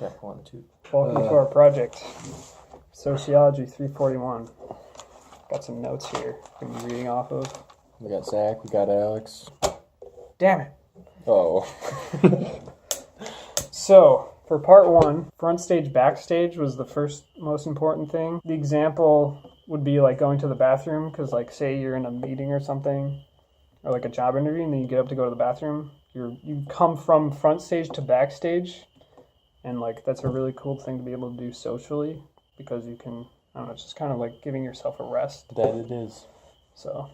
Check 1, 2. Welcome to our project, Sociology 341. Got some notes here I'm gonna be reading off of. We got Zach, we got Alex. Damn it. Oh. So, for part 1, front stage, backstage was the first most important thing. The example would be like going to the bathroom, because like say you're in a meeting or something, or like a job interview, and then you get up to go to the bathroom. You come from front stage to backstage, and like that's a really cool thing to be able to do socially, because you can, I don't know, it's just kind of like giving yourself a rest. That it is. So,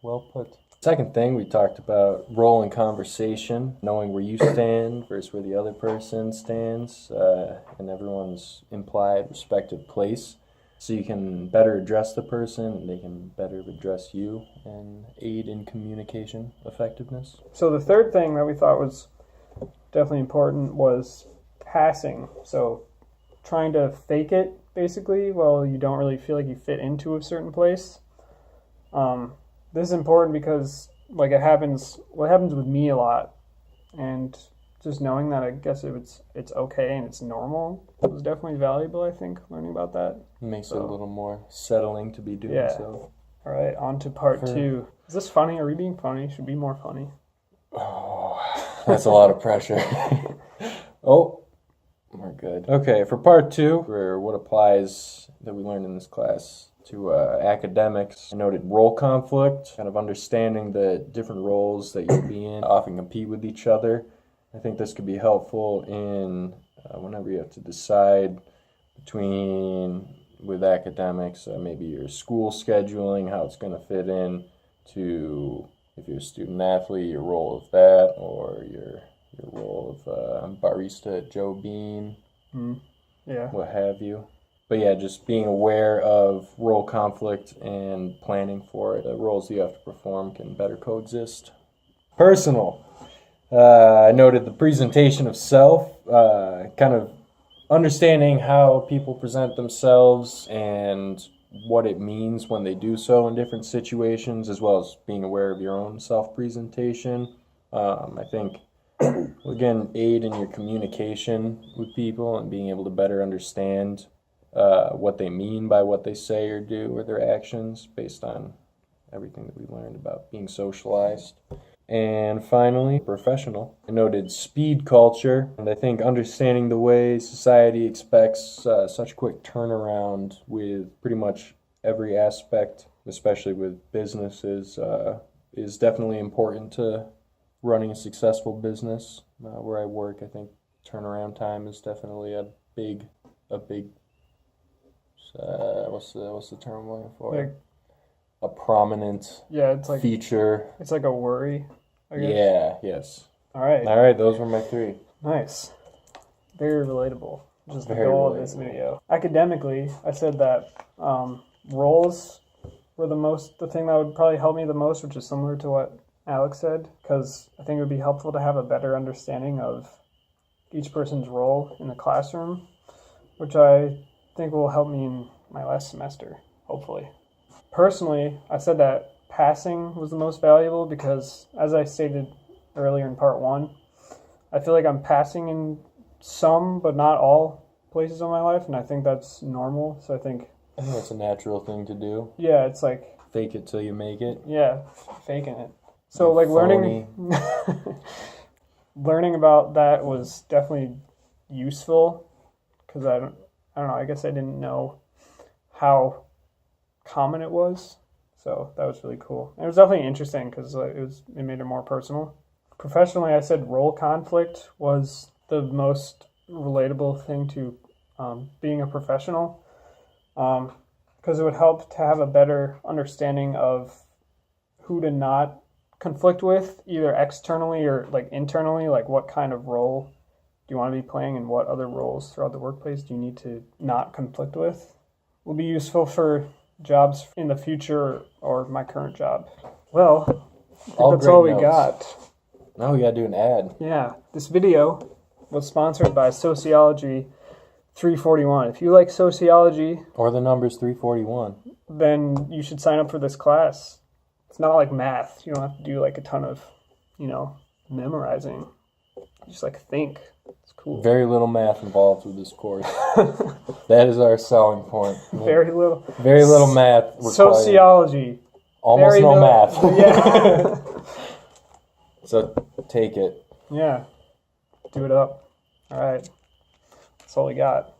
well put. Second thing, we talked about role in conversation, knowing where you stand versus where the other person stands, in everyone's implied respective place. So you can better address the person, and they can better address you, and aid in communication effectiveness. So the third thing that we thought was definitely important was passing. So trying to fake it, basically, while you don't really feel like you fit into a certain place. This is important because what happens with me a lot, and just knowing that, I guess it's okay and it's normal was definitely valuable, I think, learning about that. It makes it a little more settling to be doing so. All right, on to part 2. Is this funny? Are we being funny? Should be more funny. Oh, that's a lot of pressure. Oh, we're good. Okay, for part 2, for what applies that we learned in this class to academics, I noted role conflict, kind of understanding the different roles that you'll be in, often compete with each other. I think this could be helpful in whenever you have to decide with academics, maybe your school scheduling, how it's going to fit in to, if you're a student athlete, your role of that, or your role of barista at Joe Bean, what have you. But yeah, just being aware of role conflict and planning for it. The roles you have to perform can better coexist. Personal. I noted the presentation of self, kind of understanding how people present themselves and what it means when they do so in different situations, as well as being aware of your own self-presentation. I think, again, aid in your communication with people and being able to better understand what they mean by what they say or do or their actions based on everything that we learned about being socialized. And finally, professional. I noted speed culture, and I think understanding the way society expects such quick turnaround with pretty much every aspect, especially with businesses, is definitely important to running a successful business. Where I work, I think turnaround time is definitely a big what's the term I'm looking for? Like, a prominent it's like feature. It's like a worry, I guess. Yeah, yes. All right, those were my 3. nice. Very relatable, which is the Very goal of this relatable. video. Academically, I said that roles were the thing that would probably help me the most, which is similar to what Alex said, because I think it would be helpful to have a better understanding of each person's role in the classroom, which I think will help me in my last semester, hopefully. Personally, I said that passing was the most valuable because, as I stated earlier in part 1, I feel like I'm passing in some, but not all, places of my life, and I think that's normal. So I think that's a natural thing to do. Yeah, it's like Fake it till you make it. Yeah, faking it. So like learning about that was definitely useful, because I don't know, I guess I didn't know how common it was, so that was really cool. And it was definitely interesting because it made it more personal. Professionally, I said role conflict was the most relatable thing to being a professional, because it would help to have a better understanding of who to not conflict with, either externally or like internally, like what kind of role do you want to be playing and what other roles throughout the workplace do you need to not conflict with. Will be useful for jobs in the future or my current job. Well, I think that's all we got. Now we gotta do an ad. Yeah, this video was sponsored by Sociology 341. If you like sociology, or the number's 341, then you should sign up for this class. It's not like math. You don't have to do like a ton of, memorizing. just like think. It's cool. Very little math involved with this course. That is our selling point. Very little. Very little math required. Sociology. Almost very no little- math. Yeah. So take it. Yeah. Do it up. All right. That's all we got.